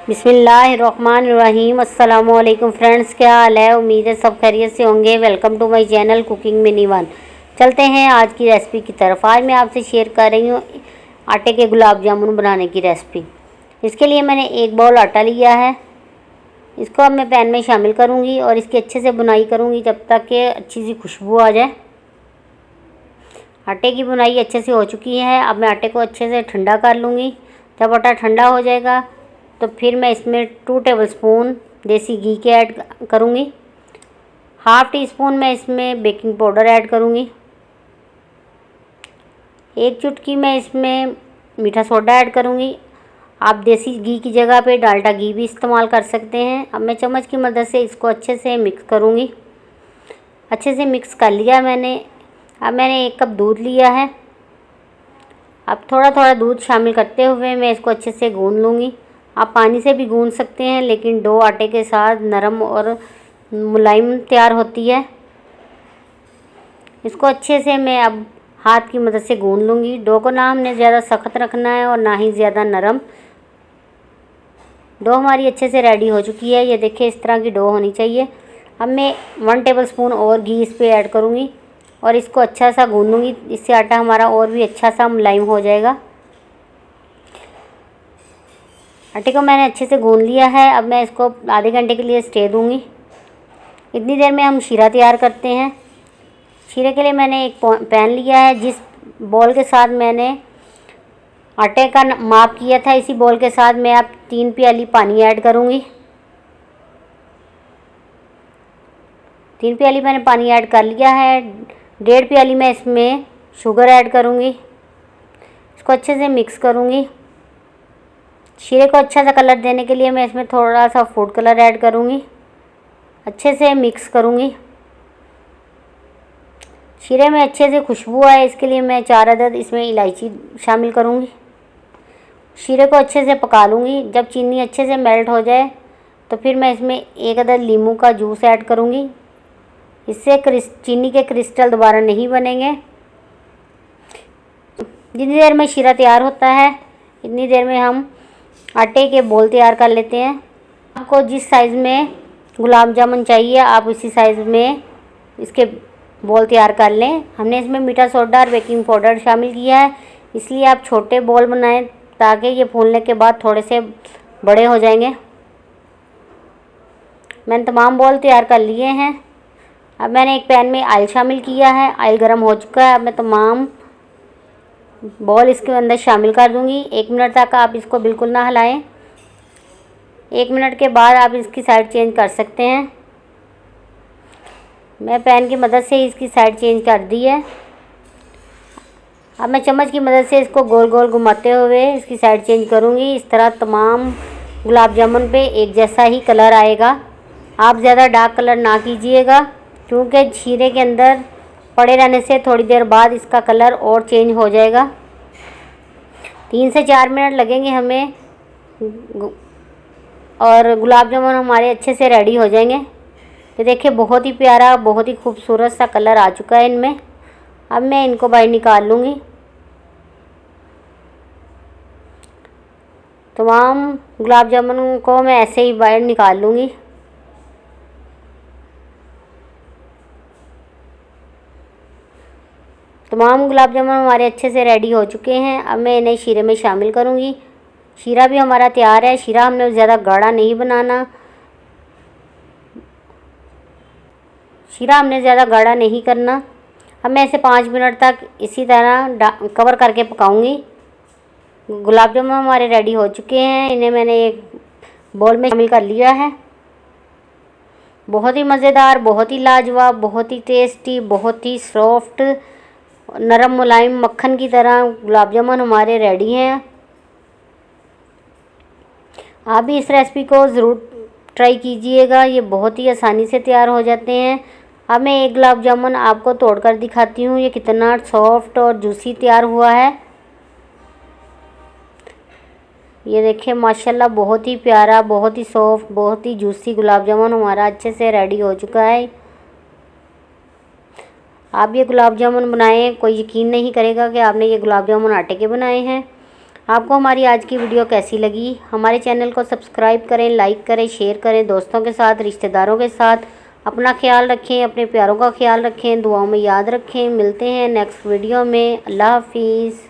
बिस्मिल्लाहिर्रहमानिर्रहीम। अस्सलामुअलैकुम फ्रेंड्स, क्या हाल है? उम्मीद है सब खैरियत से होंगे। Welcome to my channel cooking mini one. चलते हैं आज की रेसिपी की तरफ। आज मैं आपसे शेयर कर रही हूँ आटे के गुलाब जामुन बनाने की रेसिपी। इसके लिए मैंने एक बाउल आटा लिया है। इसको अब मैं पैन में शामिल करूँगी और इसकी अच्छे से बुनाई करूँगी जब तक कि अच्छी सी खुशबू आ जाए। आटे की बुनाई अच्छे से हो चुकी है। अब मैं आटे को अच्छे से ठंडा कर लूँगी। जब आटा ठंडा हो जाएगा तो फिर मैं इसमें 2 टेबलस्पून देसी घी के ऐड करूँगी। हाफ़ टी स्पून मैं इसमें बेकिंग पाउडर ऐड करूँगी। 1 चुटकी मैं इसमें मीठा सोडा ऐड करूँगी। आप देसी घी की जगह पे डालडा घी भी इस्तेमाल कर सकते हैं। अब मैं चम्मच की मदद से इसको अच्छे से मिक्स करूँगी। अच्छे से मिक्स कर लिया मैंने। अब मैंने 1 कप दूध लिया है। अब थोड़ा थोड़ा दूध शामिल करते हुए मैं इसको अच्छे से गूँध लूँगी। आप पानी से भी गूँध सकते हैं, लेकिन डो आटे के साथ नरम और मुलायम तैयार होती है। इसको अच्छे से मैं अब हाथ की मदद से गूँध लूँगी। डो को ना हमने ज़्यादा सख्त रखना है और ना ही ज़्यादा नरम। डो हमारी अच्छे से रेडी हो चुकी है। ये देखिए, इस तरह की डो होनी चाहिए। अब मैं 1 टेबलस्पून और घी इस पर ऐड करूँगी और इसको अच्छा सा गूँध लूँगी। इससे आटा हमारा और भी अच्छा सा मुलायम हो जाएगा। आटे को मैंने अच्छे से गूँध लिया है। अब मैं इसको आधे घंटे के लिए स्टे दूँगी। इतनी देर में हम शीरा तैयार करते हैं। शीरे के लिए मैंने एक पैन लिया है। जिस बॉल के साथ मैंने आटे का माप किया था, इसी बॉल के साथ मैं अब 3 प्याली पानी ऐड करूँगी। 3 प्याली मैंने पानी ऐड कर लिया है। 1.5 प्याली मैं इसमें शुगर ऐड करूँगी। इसको अच्छे से मिक्स करूँगी। शीरे को अच्छा सा कलर देने के लिए मैं इसमें थोड़ा सा फूड कलर ऐड करूँगी। अच्छे से मिक्स करूँगी। शीरे में अच्छे से खुशबू आए, इसके लिए मैं 4 अदद इसमें इलायची शामिल करूँगी। शीरे को अच्छे से पका लूँगी। जब चीनी अच्छे से मेल्ट हो जाए तो फिर मैं इसमें 1 अदद नींबू का जूस ऐड करूँगी। इससे चीनी के क्रिस्टल दोबारा नहीं बनेंगे। जितनी देर में शीरा तैयार होता है, इतनी देर में हम आटे के बॉल तैयार कर लेते हैं। आपको जिस साइज़ में गुलाब जामुन चाहिए, आप उसी साइज़ में इसके बॉल तैयार कर लें। हमने इसमें मीठा सोडा और बेकिंग पाउडर शामिल किया है, इसलिए आप छोटे बॉल बनाएं ताकि ये फूलने के बाद थोड़े से बड़े हो जाएंगे। मैंने तमाम बॉल तैयार कर लिए हैं। अब मैंने एक पैन में ऑयल शामिल किया है। ऑयल गर्म हो चुका है। अब मैं तमाम बॉल इसके अंदर शामिल कर दूंगी। 1 मिनट तक आप इसको बिल्कुल ना हिलाएं। 1 मिनट के बाद आप इसकी साइड चेंज कर सकते हैं। मैं पैन की मदद से इसकी साइड चेंज कर दी है। अब मैं चम्मच की मदद से इसको गोल गोल घुमाते हुए इसकी साइड चेंज करूंगी। इस तरह तमाम गुलाब जामुन पे एक जैसा ही कलर आएगा। आप ज़्यादा डार्क कलर ना कीजिएगा, क्योंकि शीरे के अंदर पड़े रहने से थोड़ी देर बाद इसका कलर और चेंज हो जाएगा। 3 से 4 मिनट लगेंगे हमें और गुलाब जामुन हमारे अच्छे से रेडी हो जाएंगे। तो देखिए, बहुत ही प्यारा, बहुत ही खूबसूरत सा कलर आ चुका है इनमें। अब मैं इनको बाहर निकाल लूँगी। तमाम गुलाब जामुन को मैं ऐसे ही बाहर निकाल लूँगी। तमाम गुलाब जामुन हमारे अच्छे से रेडी हो चुके हैं। अब मैं इन्हें शीरे में शामिल करूँगी। शीरा भी हमारा तैयार है। शीरा हमने ज़्यादा गाढ़ा नहीं बनाना। शीरा हमने ज़्यादा गाढ़ा नहीं करना। अब मैं इसे 5 मिनट तक इसी तरह कवर करके पकाऊंगी। गुलाब जामुन हमारे रेडी हो चुके हैं। इन्हें मैंने एक बाउल में शामिल कर लिया है। बहुत ही मज़ेदार, बहुत ही लाजवाब, बहुत ही टेस्टी, बहुत ही सॉफ्ट, नरम मुलायम मक्खन की तरह गुलाब जामुन हमारे रेडी हैं। आप भी इस रेसिपी को ज़रूर ट्राई कीजिएगा। ये बहुत ही आसानी से तैयार हो जाते हैं। अब मैं एक गुलाब जामुन आपको तोड़कर दिखाती हूँ। ये कितना सॉफ्ट और जूसी तैयार हुआ है। ये देखिए, माशाल्लाह, बहुत ही प्यारा, बहुत ही सॉफ्ट, बहुत ही जूसी गुलाब जामुन हमारा अच्छे से रेडी हो चुका है। आप ये गुलाब जामुन बनाएं, कोई यकीन नहीं करेगा कि आपने ये गुलाब जामुन आटे के बनाए हैं। आपको हमारी आज की वीडियो कैसी लगी? हमारे चैनल को सब्सक्राइब करें, लाइक करें, शेयर करें दोस्तों के साथ, रिश्तेदारों के साथ। अपना ख्याल रखें, अपने प्यारों का ख्याल रखें, दुआओं में याद रखें। मिलते हैं नेक्स्ट वीडियो में। अल्लाह हाफिज़।